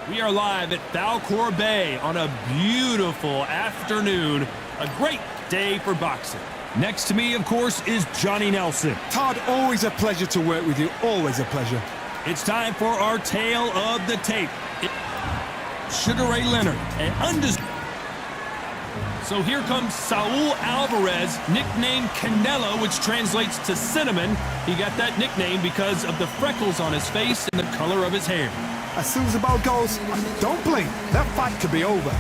We are live at Falcor Bay on a beautiful afternoon. A great day for boxing. Next to me, of course, is Johnny Nelson. Todd, always a pleasure to work with you. Always a pleasure. It's time for our tale of the tape. Sugar Ray Leonard, an undisputed. So here comes Saul Alvarez, nicknamed Canelo, which translates to cinnamon. He got that nickname because of the freckles on his face and the color of his hair. As soon as the bell goes, don't blink. That fight could be over.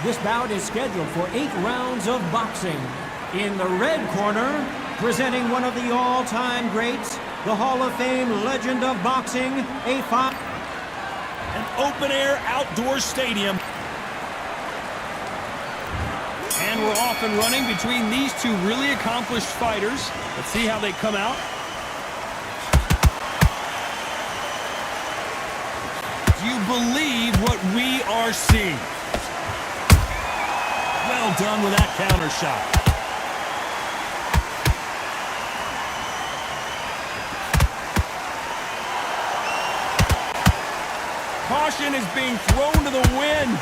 This bout is scheduled for 8 rounds of boxing. In the red corner, presenting one of the all-time greats, the Hall of Fame legend of boxing, An open-air outdoor stadium. And we're off and running between these two really accomplished fighters. Let's see how they come out. Do you believe what we are seeing? Well done with that counter shot. Caution is being thrown to the wind.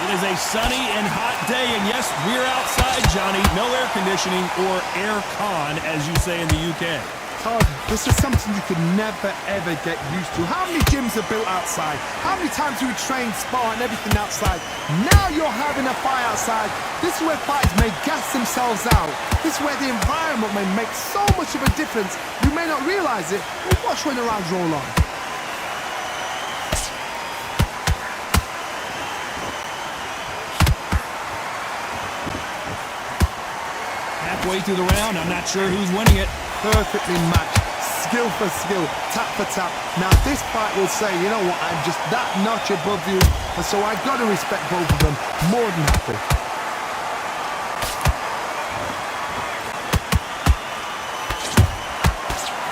It is a sunny and hot day, and yes, we're outside, Johnny. No air conditioning, or air con, as you say in the UK. Todd, this is something you could never, ever get used to. How many gyms are built outside? How many times do we train, spar, and everything outside? Now you're having a fight outside. This is where fighters may gas themselves out. This is where the environment may make so much of a difference. You may not realize it, but watch when the rounds roll on. Halfway through the round, I'm not sure who's winning it. Perfectly matched, skill for skill, tap for tap. Now this fight will say, you know what, I'm just that notch above you, and so I got to respect both of them more than happy.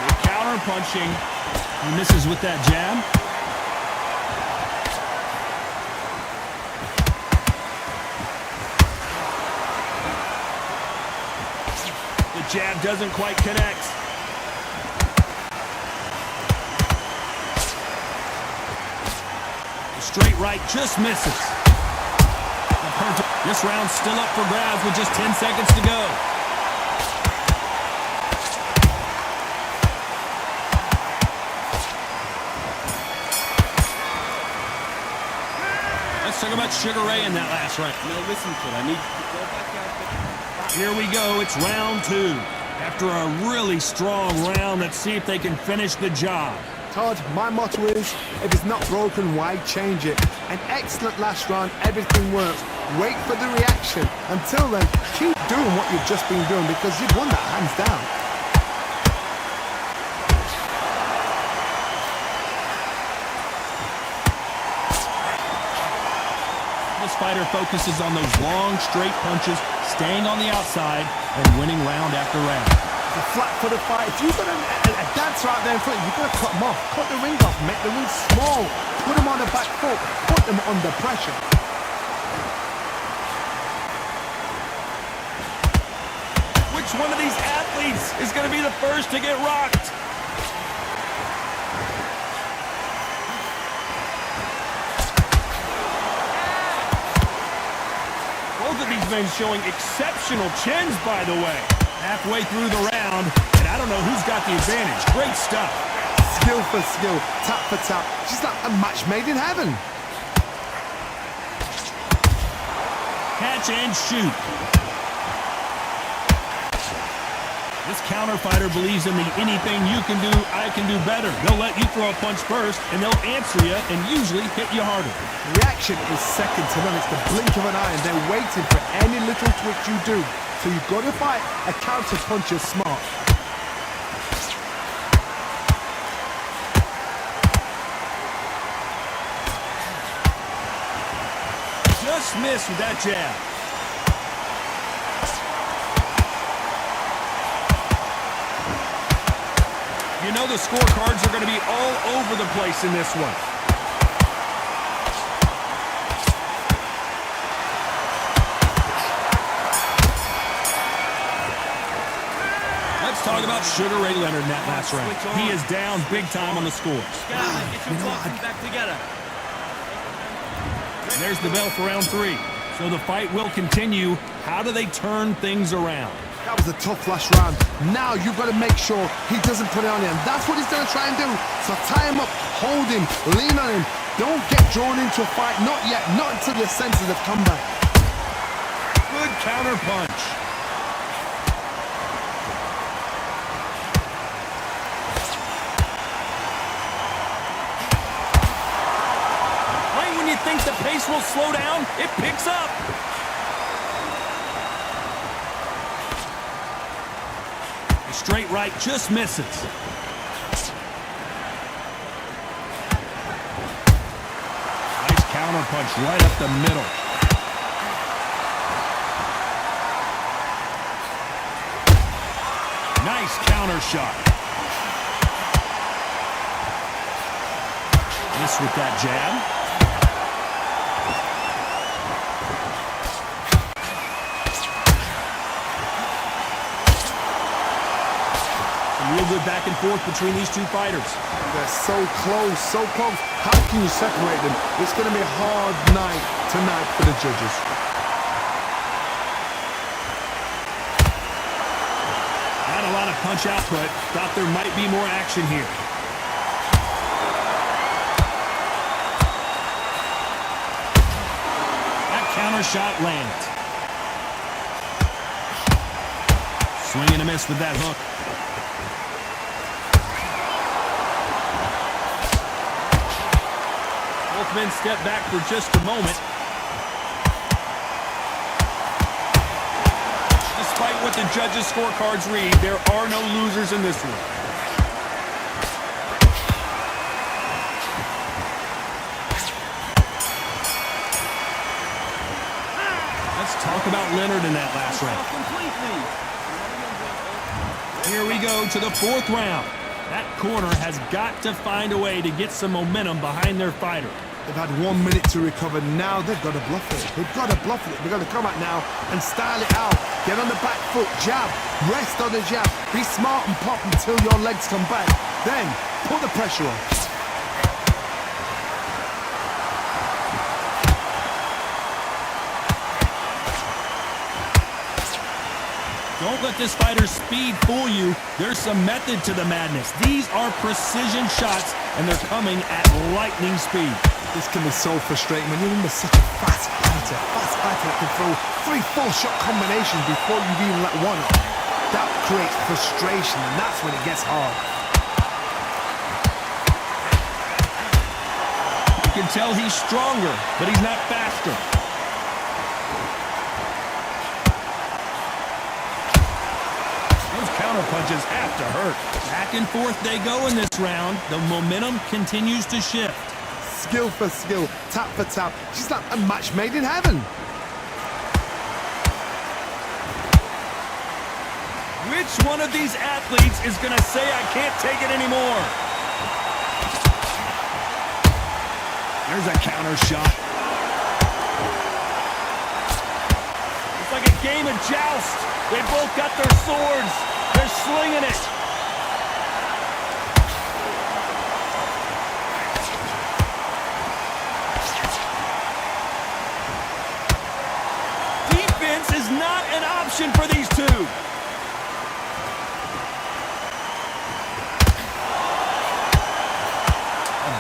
Good counter punching. He misses with that jab. Jab doesn't quite connect. The straight right just misses. This round's still up for grabs with just 10 seconds to go. Let's talk about Sugar Ray in that last round. No, listen to it. I need to go back out there. Here we go, it's round 2. After a really strong round, let's see if they can finish the job. Todd, my motto is, if it's not broken, why change it? An excellent last round, everything works. Wait for the reaction. Until then, keep doing what you've just been doing because you've won that hands down. This fighter focuses on those long, straight punches, staying on the outside, and winning round after round. The flat for the fight. If you've got a dancer out there in front, you've got to cut them off. Cut the ring off. Make the ring small. Put them on the back foot. Put them under pressure. Which one of these athletes is going to be the first to get rocked? Both of these men showing exceptional chins, by the way. Halfway through the round, and I don't know who's got the advantage. Great stuff. Skill for skill, tap for tap. Just like a match made in heaven. Catch and shoot. This counter fighter believes in the anything you can do, I can do better. They'll let you throw a punch first, and they'll answer you and usually hit you harder. Reaction is second to none. It's the blink of an eye, and they're waiting for any little twitch you do. So you've got to fight a counter puncher smart. Just missed with that jab. You know the scorecards are going to be all over the place in this one. Let's talk about Sugar Ray Leonard in that last round. He is down big time on the score. Back together. And there's the bell for round 3. So the fight will continue. How do they turn things around? That was a tough last round. Now you've got to make sure he doesn't put it on you. And that's what he's going to try and do. So tie him up, hold him, lean on him. Don't get drawn into a fight. Not yet. Not until your senses have come back. Good counter punch. Right when you think the pace will slow down, it picks up. Straight right just misses. Nice counter punch right up the middle. Nice counter shot. Miss with that jab. Real good back and forth between these two fighters. They're so close, so close. How can you separate them? It's going to be a hard night tonight for the judges. Not a lot of punch output. Thought there might be more action here. That counter shot lands. Swing and a miss with that hook. Both men step back for just a moment. Despite what the judges' scorecards read, there are no losers in this one. Let's talk about Leonard in that last round. Here we go to the 4th round. That corner has got to find a way to get some momentum behind their fighter. They've had 1 minute to recover. Now they've got to bluff it. They've got to bluff it. They've got to come out now and style it out. Get on the back foot, jab, rest on the jab. Be smart and pop until your legs come back. Then put the pressure on. Don't let this fighter's speed fool you. There's some method to the madness. These are precision shots, and they're coming at lightning speed. This can be so frustrating when you're in such a fast fighter that can throw 3-4 shot combinations before you've even let one off. That creates frustration, and that's when it gets hard. You can tell he's stronger, but he's not faster. Counter punches have to hurt. Back and forth they go in this round. The momentum continues to shift. Skill for skill, tap for tap. She's like a match made in heaven. Which one of these athletes is going to say, I can't take it anymore? There's a counter shot. It's like a game of joust. They both got their swords. They're slinging it. Defense is not an option for these two.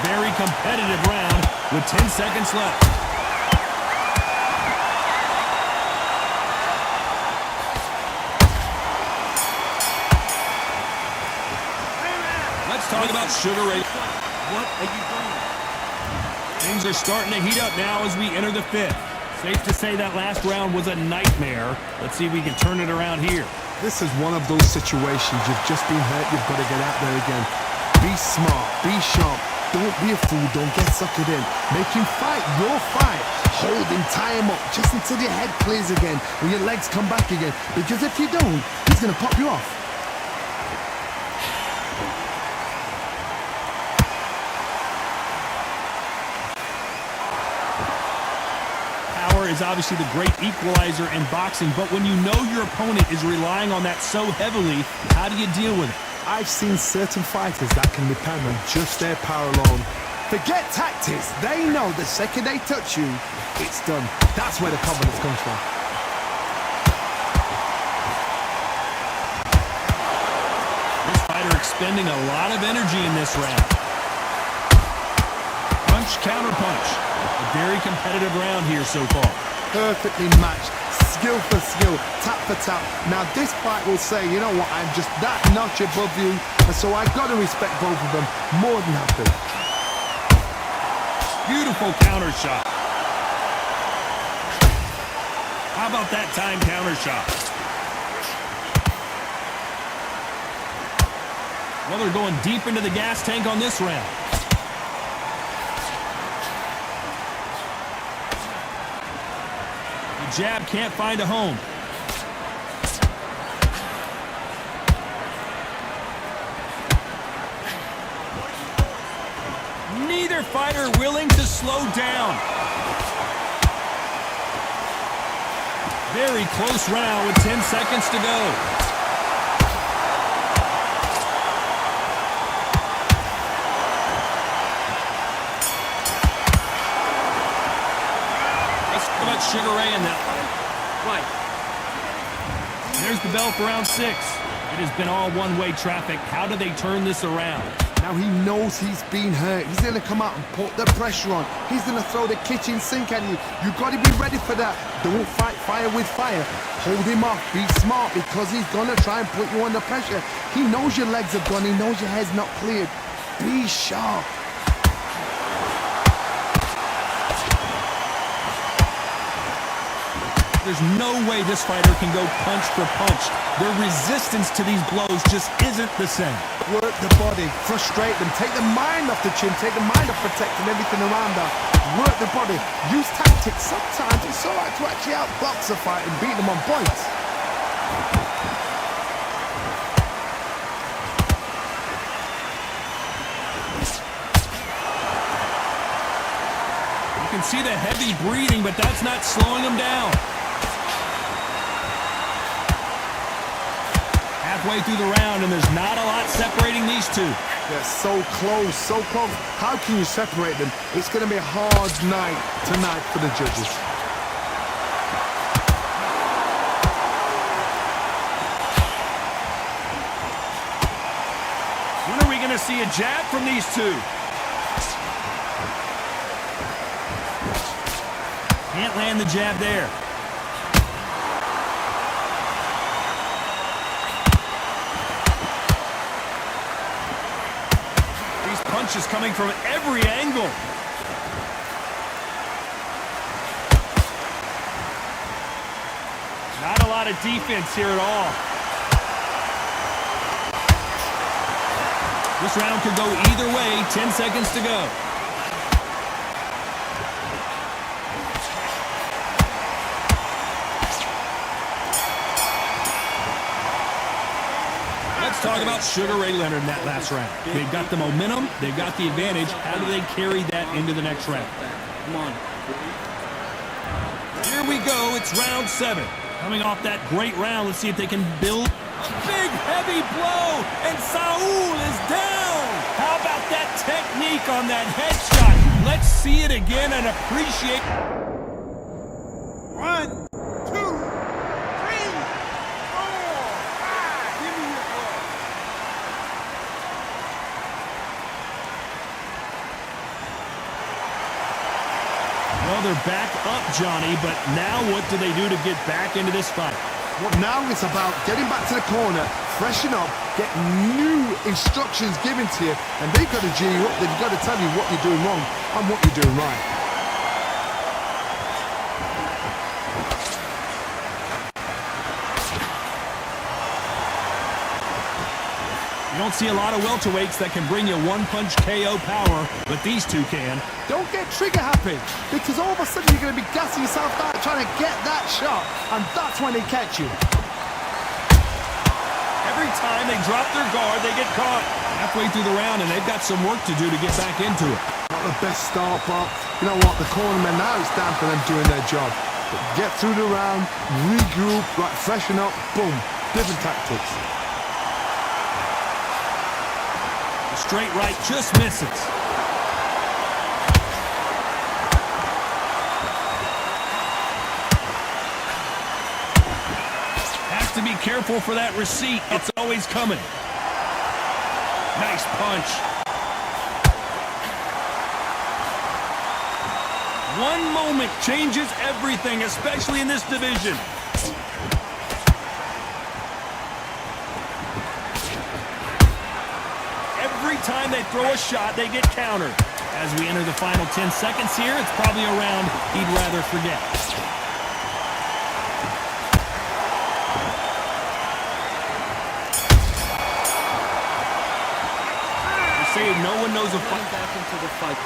Very competitive round with 10 seconds left. Let's talk about Sugar Ray. What are you doing? Things are starting to heat up now as we enter the fifth. Safe to say that last round was a nightmare. Let's see if we can turn it around here. This is one of those situations. You've just been hurt. You've got to get out there again. Be smart. Be sharp. Don't be a fool. Don't get suckered in. Make him fight your fight. Hold him, tie him up just until your head clears again and your legs come back again. Because if you don't, he's going to pop you off. Power is obviously the great equalizer in boxing, but when you know your opponent is relying on that so heavily, how do you deal with it? I've seen certain fighters that can depend on just their power alone. Forget tactics. They know the second they touch you, it's done. That's where the confidence comes from. This fighter expending a lot of energy in this round. Punch, counter punch. A very competitive round here so far. Perfectly matched. Skill for skill, tap for tap. Now this fight will say, you know what, I'm just that notch above you, and so I've got to respect both of them more than have to. Beautiful counter shot. How about that time counter shot? Well, they're going deep into the gas tank on this round. Jab can't find a home. Neither fighter willing to slow down. Very close round with 10 seconds to go. Sugar Ray in that one. Right. There's the bell for round 6. It has been all one-way traffic. How do they turn this around? Now he knows he's been hurt. He's going to come out and put the pressure on. He's going to throw the kitchen sink at you. You've got to be ready for that. Don't fight fire with fire. Hold him off. Be smart because he's going to try and put you under pressure. He knows your legs are gone. He knows your head's not cleared. Be sharp. There's no way this fighter can go punch for punch. Their resistance to these blows just isn't the same. Work the body, frustrate them, take the mind off the chin, take the mind off protecting everything around her. Work the body, use tactics. Sometimes it's alright to actually outbox a fight and beat them on points. You can see the heavy breathing, but that's not slowing him down. Halfway through the round, and there's not a lot separating these two. They're so close, so close. How can you separate them? It's going to be a hard night tonight for the judges. When are we going to see a jab from these two? Can't land the jab there. These punches coming from every angle. Not a lot of defense here at all. This round could go either way. 10 seconds to go. talk about Sugar Ray Leonard in that last round. They've got the momentum. They've got the advantage. How do they carry that into the next round? Come on. Here we go. It's round 7. Coming off that great round, let's see if they can build a big, heavy blow. And Saul is down. How about that technique on that headshot? Let's see it again and appreciate. 1, 2, 3, 4, 5. Give me your ball. Well, they're back up, Johnny, but now what do they do to get back into this fight? Well, now it's about getting back to the corner, freshen up, get new instructions given to you, and they've got to G you up. They've got to tell you what you're doing wrong and what you're doing right. You don't see a lot of welterweights that can bring you one-punch KO power, but these two can. Don't get trigger happy, because all of a sudden you're going to be gassing yourself out trying to get that shot, and that's when they catch you. Every time they drop their guard, they get caught. Halfway through the round, and they've got some work to do to get back into it. Not the best start, but you know what? The cornermen, now it's down for them doing their job. But get through the round, regroup, right, freshen up, boom, different tactics. Straight right just misses. Has to be careful for that receipt. It's always coming. Nice punch. One moment changes everything, especially in this division. Every time they throw a shot, they get countered. As we enter the final 10 seconds here, it's probably a round he'd rather forget. They say no one knows a fight. Back into the fight.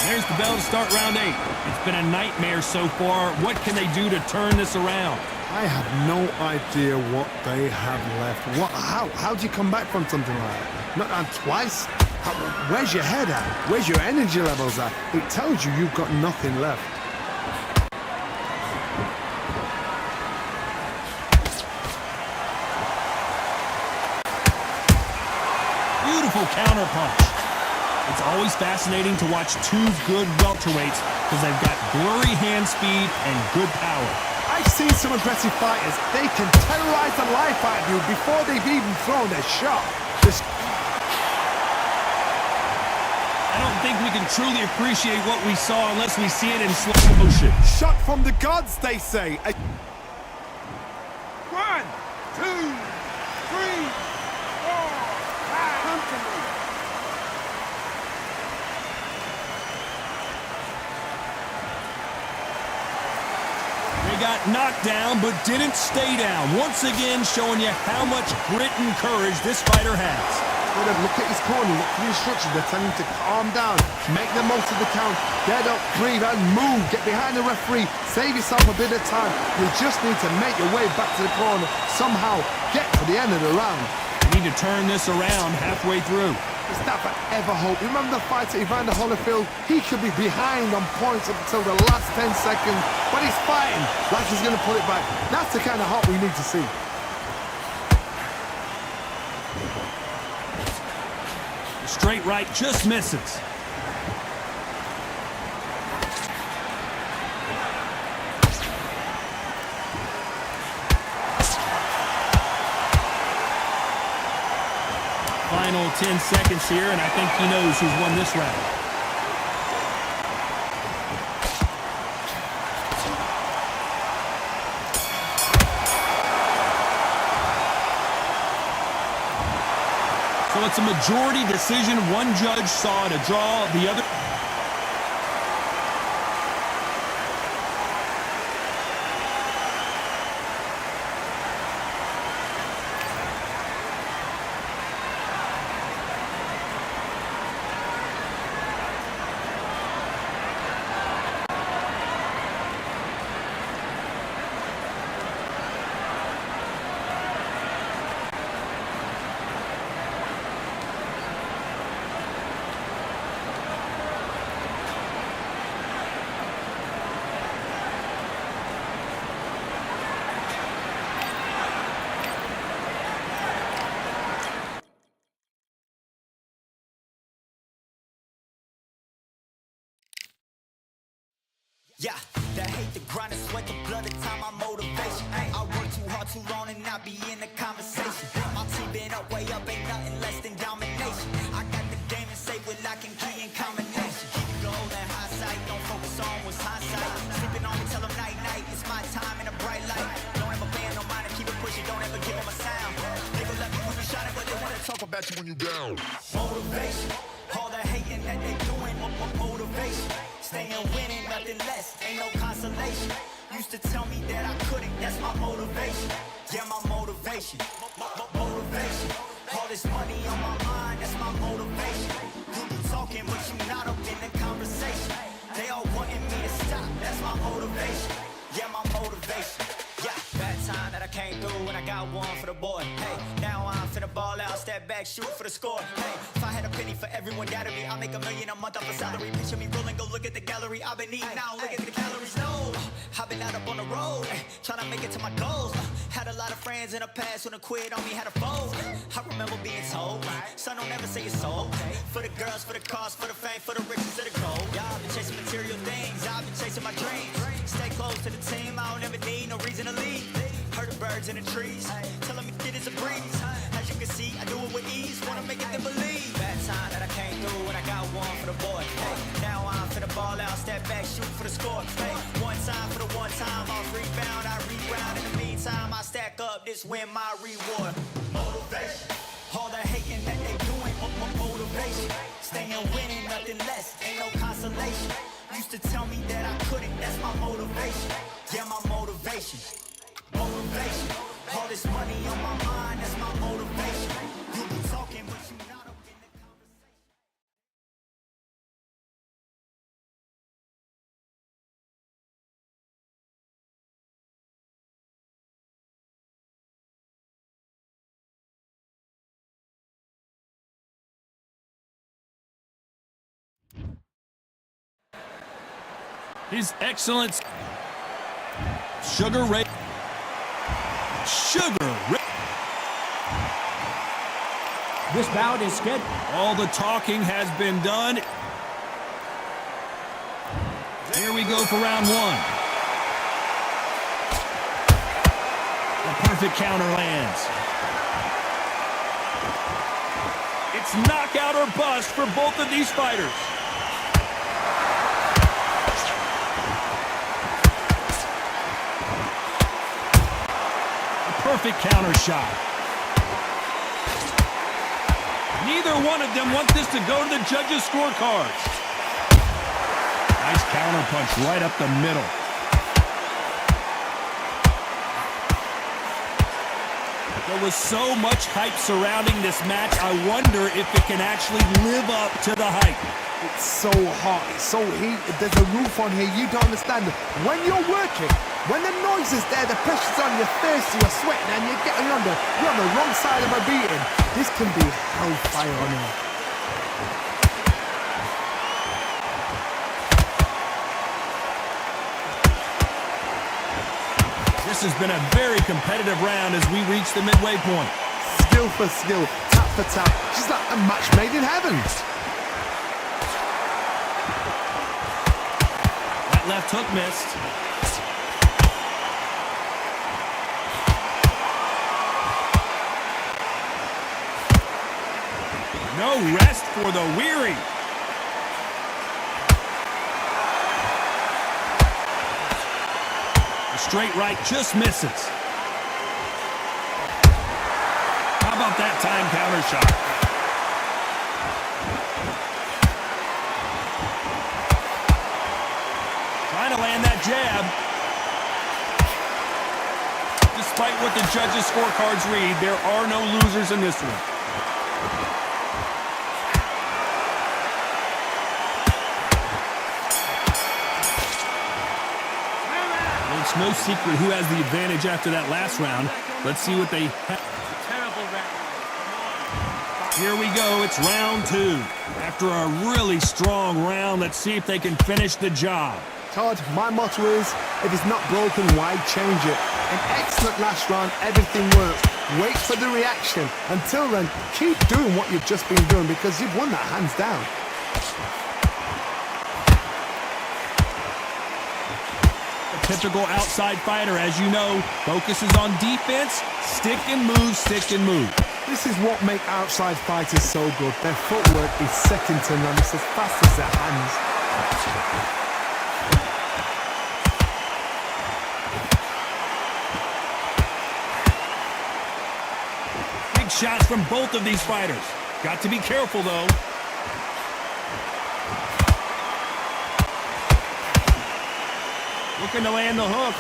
There's the bell to start round 8. It's been a nightmare so far. What can they do to turn this around? I have no idea what they have left. How do you come back from something like that? Not and twice? Where's your head at? Where's your energy levels at? It tells you you've got nothing left. Beautiful counter punch. It's always fascinating to watch two good welterweights because they've got blurry hand speed and good power. I've seen some aggressive fighters. They can terrorize the life out of you before they've even thrown their shot. I don't think we can truly appreciate what we saw unless we see it in slow motion. Shot from the gods, they say. 1, 2, 3, 4, 5. Come to me. Got knocked down, but didn't stay down. Once again, showing you how much grit and courage this fighter has. Look at his corner, look at the instructions. They're telling him to calm down, make the most of the count, get up, breathe, and move. Get behind the referee, save yourself a bit of time. You just need to make your way back to the corner. Somehow, get to the end of the round. You need to turn this around halfway through. It's not forever hope. Remember the fight at Evander Holyfield? He could be behind on points up until the last 10 seconds, but he's fighting like he's going to pull it back. That's the kind of hope we need to see. Straight right just misses. Final 10 seconds here, and I think he knows who's won this round. So it's a majority decision. One judge saw it a draw, the other... Yeah, the hate, the grind, the sweat, the blood, the time, my motivation. I work too hard, too long, and not be in the conversation. My team been up, way up, ain't nothing less than domination. I got the game and say with lock and key and combination. Keep it gold and high sight, don't focus on what's hindsight. Sleeping on me, tell them night, night, it's my time in a bright light. Don't ever band, no mind, and keep it pushing, don't ever give them a sound. They gon' love you when you shining, but they wanna talk about you when you down. Motivation, all the hating that they doing, motivation. Staying winning, nothing less, ain't no consolation. Used to tell me that I couldn't, that's my motivation. Yeah, my motivation, motivation. All this money on my mind, that's my motivation. You be talking, but you not up in the conversation. They all wanting me to stop, that's my motivation. Yeah, my motivation. Yeah, bad time that I came through and I got one for the boy. Hey, now I'm finna ball out, step back, shoot for the score. Hey, if I had a penny for everyone doubted me, I'll make $1 million a month off a salary. Picture me rolling, go look at the gallery. I've been eating now, look at the calories. No, I've been out up on the road, trying to make it to my goals. Had a lot of friends in the past when I quit on me, had a fold. I remember being told, son, don't ever say it's sold. For the girls, for the cars, for the fame, for the riches, for the gold. Y'all been chasing material things, I've been chasing my dreams. Stay close to the team, I don't ever need no reason to leave. Heard the birds in the trees, telling me it is a breeze. As you can see, I do it with ease, wanna make it then believe. Bad time that I came through and I got one for the boy. Hey, now I'm finna ball out, step back, shoot for the score. Hey, one time for the one time, I'll rebound, I reround. In the meantime, I stack up, this win my reward. Motivation, all the hating that they doing, motivation. Staying winning, nothing less, ain't no consolation. Used to tell me that I couldn't, that's my motivation. Yeah, my motivation, motivation. All this money on my mind, that's my motivation. You be talking, but you not up in the conversation. His Excellence Sugar Ray. This bout is scheduled. All the talking has been done. Here we go for round one. The perfect counter lands. It's knockout or bust for both of these fighters. Perfect counter shot. Neither one of them want this to go to the judges' scorecards. Nice counter punch right up the middle. There was so much hype surrounding this match, I wonder if it can actually live up to the hype. It's so hot, it's so heated, there's a roof on here, you don't understand. When you're working, when the noise is there, the pressure's on, you're thirsty, you're sweating, and you're getting under, you're on the wrong side of a beating. This can be hellfire on here. This has been a very competitive round as we reach the midway point. Skill for skill, tap for tap, just like a match made in heaven. That left hook missed. No rest for the weary. The straight right just misses. How about that time counter shot? Trying to land that jab. Despite what the judges' scorecards read, there are no losers in this one. It's no secret who has the advantage after that last round. Let's see what they have. Terrible round. Here we go. It's round two. After a really strong round, let's see if they can finish the job. Todd, my motto is, if it's not broken, why change it? An excellent last round, everything works. Wait for the reaction. Until then, keep doing what you've just been doing because you've won that hands down. typical outside fighter, as you know, focuses on defense, stick and move, stick and move. This is what makes outside fighters so good. Their footwork is second to none. It's as fast as their hands. Big shots from both of these fighters. Got to be careful, though. Looking to land the hook.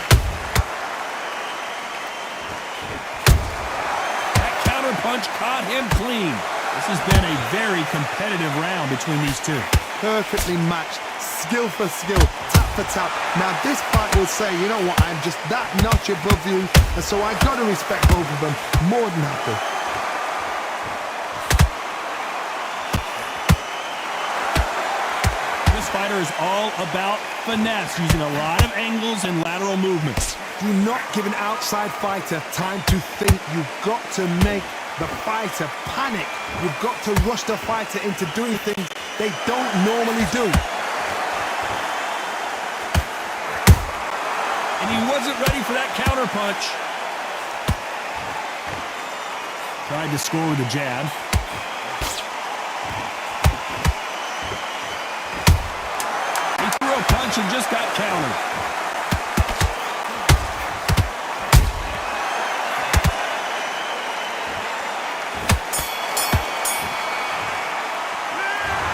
That counter punch caught him clean. This has been a very competitive round between these two. Perfectly matched, skill for skill, tap for tap. Now this fight will say, you know what, I'm just that notch above you, and so I got to respect both of them more than happy. This fighter is all about finesse, using a lot of angles and lateral movements. Do not give an outside fighter time to think. You've got to make the fighter panic. You've got to rush the fighter into doing things they don't normally do. And he wasn't ready for that counter punch. Tried to score with a jab. He threw a punch and just got countered.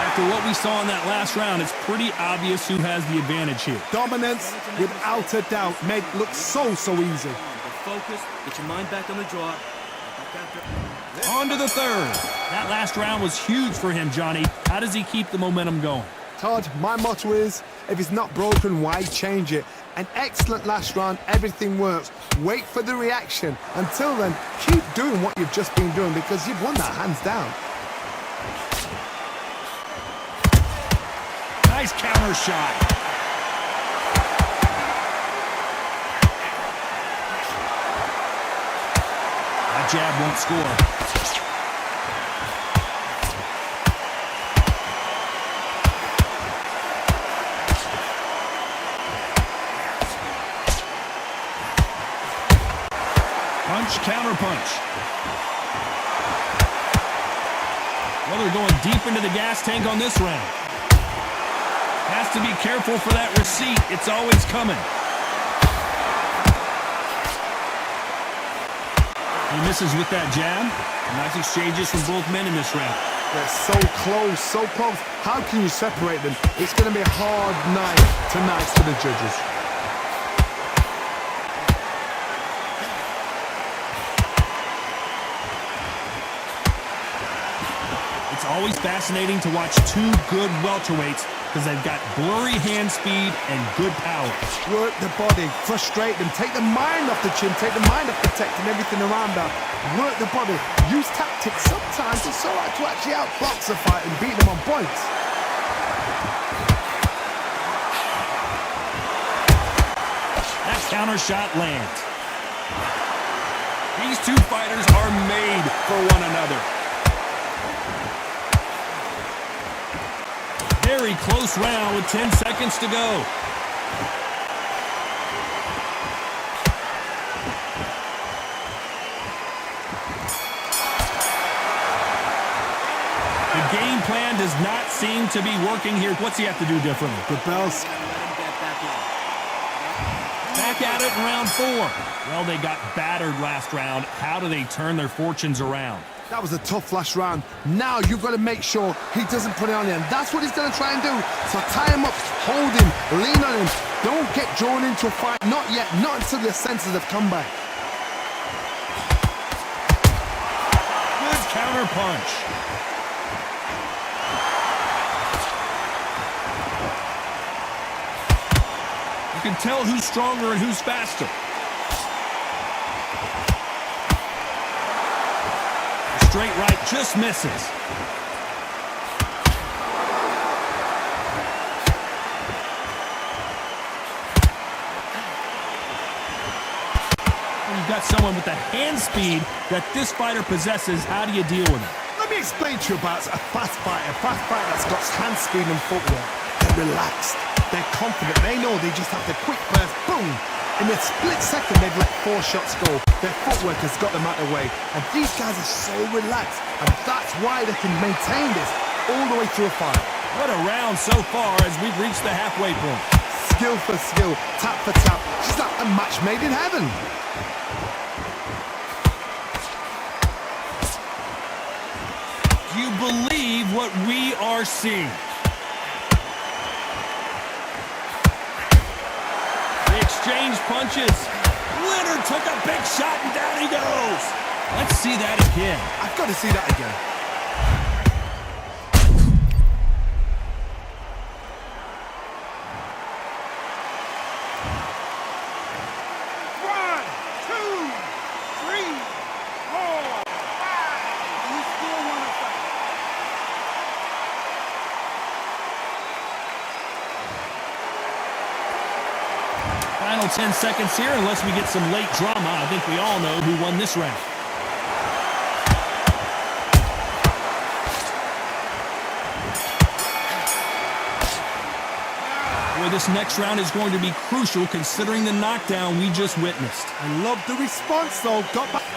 After what we saw in that last round, it's pretty obvious who has the advantage here. Dominance, without a doubt, made it look so easy. Focus, get your mind back on the draw. On to the third. That last round was huge for him, Johnny. How does he keep the momentum going? Todd, my motto is, if it's not broken, why change it? An excellent last round, everything works. Wait for the reaction. Until then, keep doing what you've just been doing because you've won that hands down. Nice counter shot. That jab won't score. Punch, counter punch. Well, they're going deep into the gas tank on this round. Has to be careful for that receipt. It's always coming. He misses with that jab. Nice exchanges from both men in this round. They're so close, so close. How can you separate them? It's going to be a hard night tonight for the judges. It's always fascinating to watch two good welterweights because they've got blurry hand speed and good power. Work the body, frustrate them, take the mind off the chin, take the mind off protecting everything around that. Work the body, use tactics. Sometimes it's so hard to actually outbox a fight and beat them on points. That counter shot lands. These two fighters are made for one another. Very close round with 10 seconds to go. The game plan does not seem to be working here. What's he have to do differently? The bells. Back at it in round 4. Well, they got battered last round. How do they turn their fortunes around? That was a tough last round. Now you've got to make sure he doesn't put it on him. That's what he's going to try and do. So tie him up, hold him, lean on him. Don't get drawn into a fight. Not yet. Not until your senses have come back. Good counter punch. You can tell who's stronger and who's faster. Straight right just misses. When you've got someone with the hand speed that this fighter possesses, how do you deal with it? Let me explain to you about a fast fighter. A fast fighter that's got hand speed and footwork. They're relaxed. They're confident. They know they just have the quick burst. Boom! In a split second, they've let 4 shots go. Their footwork has got them out of the way. And these guys are so relaxed. And that's why they can maintain this all the way through a fight. What a round so far as we've reached the halfway point. Skill for skill, tap for tap. Just like a match made in heaven. Do you believe what we are seeing? They exchange punches. Leonard took a big shot and down he goes. Let's see that again. I've got to see that again. Final 10 seconds here, unless we get some late drama. I think we all know who won this round. Boy, this next round is going to be crucial considering the knockdown we just witnessed. I love the response, though. Got back.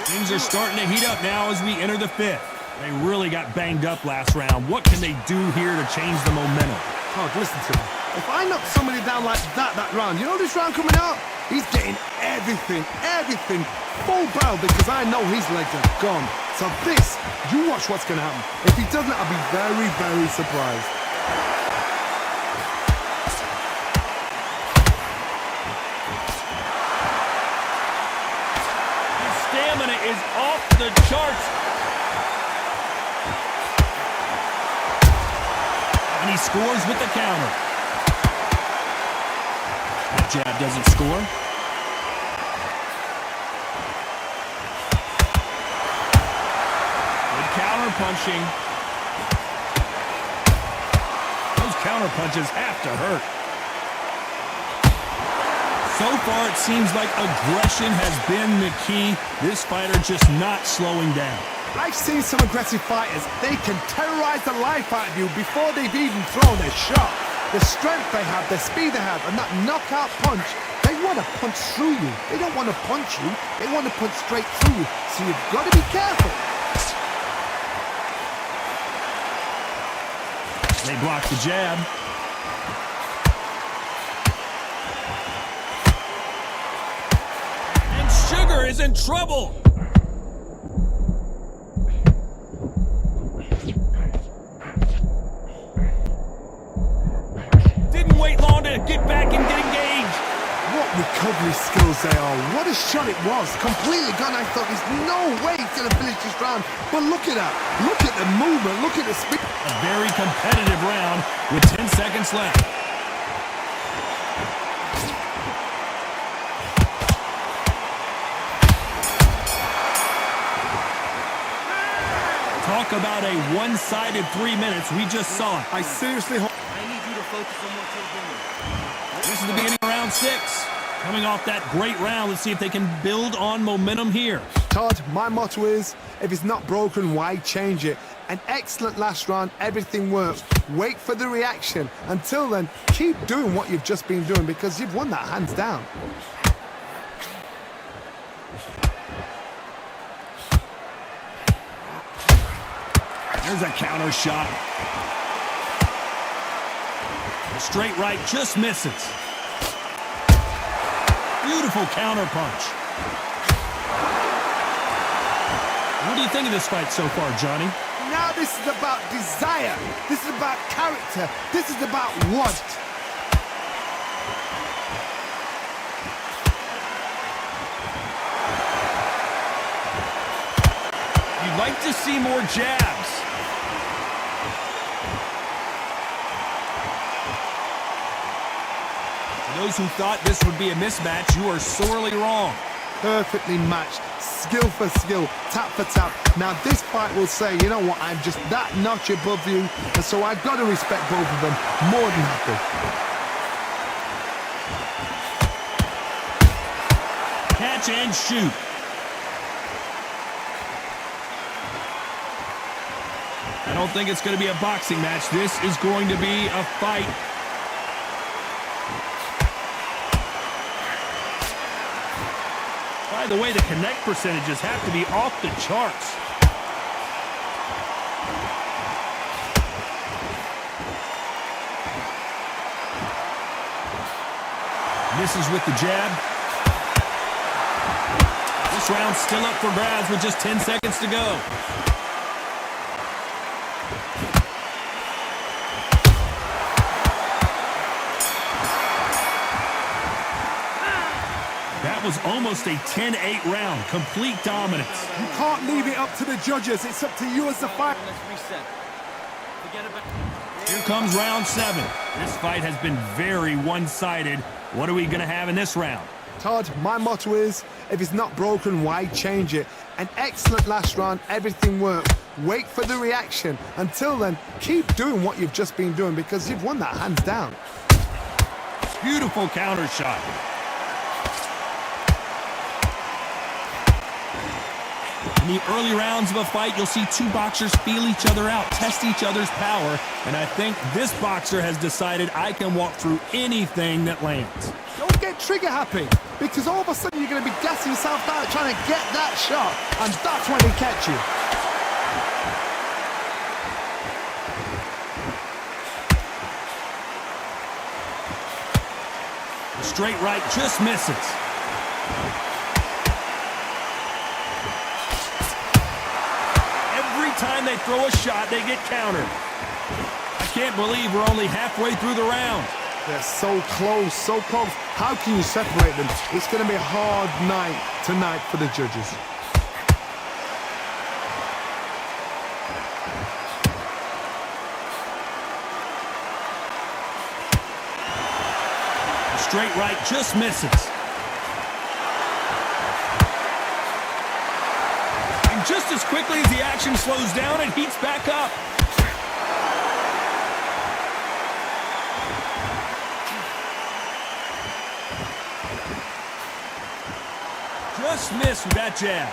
Things are starting to heat up now as we enter the 5th. They really got banged up last round. What can they do here to change the momentum? Oh, listen to me. If I knock somebody down like that round, you know this round coming out? He's getting everything, full barrel because I know his legs are gone. So this, you watch what's going to happen. If he doesn't, I'll be very, very surprised. His stamina is off the charts. And he scores with the counter. That jab doesn't score. Good counter punching. Those counter punches have to hurt. So far, it seems like aggression has been the key. This fighter just not slowing down. I've seen some aggressive fighters. They can terrorize the life out of you before they've even thrown a shot. The strength they have, the speed they have, and that knockout punch, they want to punch through you. They don't want to punch you. They want to punch straight through you. So you've got to be careful. They block the jab. And Sugar is in trouble. Didn't wait long to get back and get engaged. What recovery skills they are. What a shot it was. Completely gone. I thought there's no way he's going to finish this round. But look at that. Look at the movement. Look at the speed. A very competitive round with 10 seconds left. Talk about a one-sided 3 minutes. We just saw it. I seriously hope. I need you to focus on what you're doing. This is the beginning of round 6. Coming off that great round, let's see if they can build on momentum here. Todd, my motto is, if it's not broken, why change it? An excellent last round, everything works. Wait for the reaction. Until then, keep doing what you've just been doing because you've won that hands down. There's a counter shot. The straight right just misses. Beautiful counter punch. What do you think of this fight so far, Johnny? Now this is about desire. This is about character. This is about want. You'd like to see more jabs. For those who thought this would be a mismatch, you are sorely wrong. Perfectly matched. Skill for skill, tap for tap. Now this fight will say, you know what, I'm just that notch above you, and so I've got to respect both of them. More than happy. Catch and shoot. I don't think it's going to be a boxing match. This is going to be a fight. By the way, the connect percentages have to be off the charts. Misses with the jab. This round's still up for grabs with just 10 seconds to go. That was almost a 10-8 round. Complete dominance. You can't leave it up to the judges. It's up to you as the fighter. Let's reset. Forget about... Here comes round 7. This fight has been very one-sided. What are we going to have in this round? Todd, my motto is, if it's not broken, why change it? An excellent last round, everything worked. Wait for the reaction. Until then, keep doing what you've just been doing because you've won that hands down. Beautiful counter shot. In the early rounds of a fight, you'll see two boxers feel each other out, test each other's power, and I think this boxer has decided I can walk through anything that lands. Don't get trigger happy, because all of a sudden you're going to be gassing yourself out trying to get that shot, and that's when they catch you. Straight right just misses. Every time they throw a shot, they get countered. I can't believe we're only halfway through the round. They're so close, so close. How can you separate them? It's going to be a hard night tonight for the judges. Straight right just misses. And just as quickly as the action slows down, it heats back up. Just missed with that jab.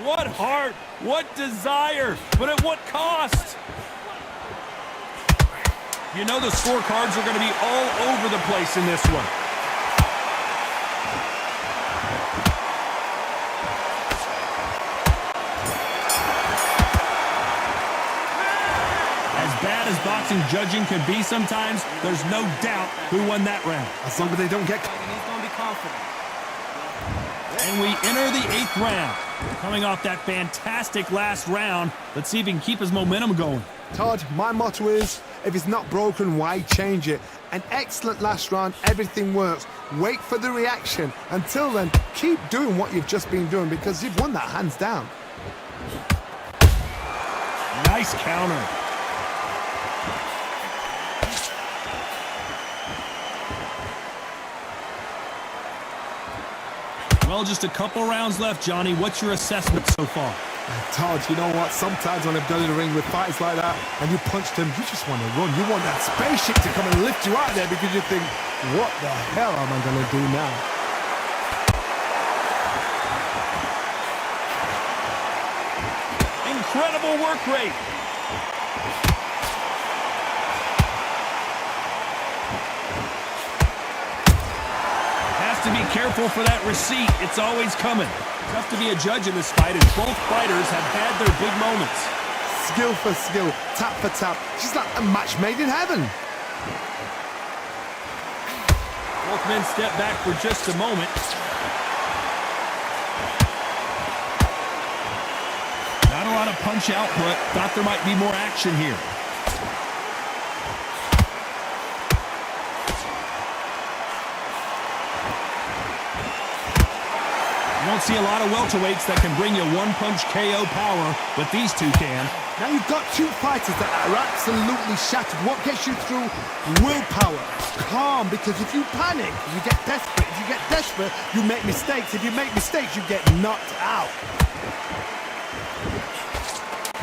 What heart, what desire, but at what cost? You know the scorecards are going to be all over the place in this one. As bad as boxing judging can be sometimes, there's no doubt who won that round. As long as they don't get... And he's going to be confident. And we enter the 8th round. Coming off that fantastic last round, let's see if he can keep his momentum going. Todd, my motto is, if it's not broken, why change it? An excellent last round, everything works. Wait for the reaction. Until then, keep doing what you've just been doing because you've won that hands down. Nice counter. Well, just a couple rounds left, Johnny. What's your assessment so far? Todd, you know what? Sometimes when I've done in the ring with fights like that and you punch them, you just want to run. You want that spaceship to come and lift you out there because you think, what the hell am I going to do now? Incredible work rate. Has to be careful for that receipt. It's always coming. Tough to be a judge in this fight as both fighters have had their big moments. Skill for skill, tap for tap. She's like a match made in heaven. Both men step back for just a moment. Not a lot of punch output. Thought there might be more action here. You don't see a lot of welterweights that can bring you one-punch KO power, but these two can. Now you've got two fighters that are absolutely shattered. What gets you through? Willpower. Calm, because if you panic, you get desperate. If you get desperate, you make mistakes. If you make mistakes, you get knocked out.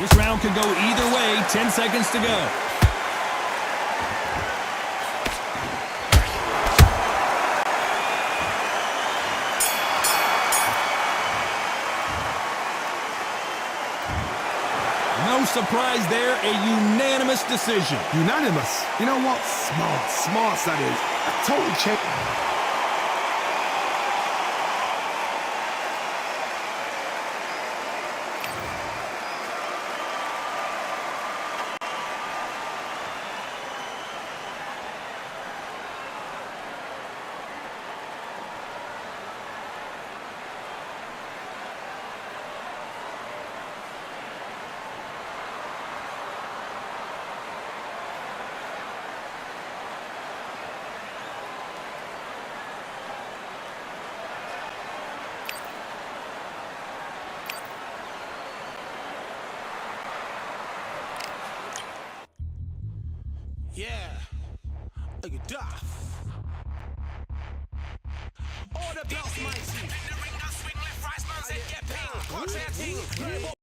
This round could go either way. 10 seconds to go. surprise there, a unanimous decision. Unanimous. You know what? Smart that is. A total check. Yeah, look at that. All the belts, mighty. In the ring, I swing left, right, man, said get ping. Watch that thing.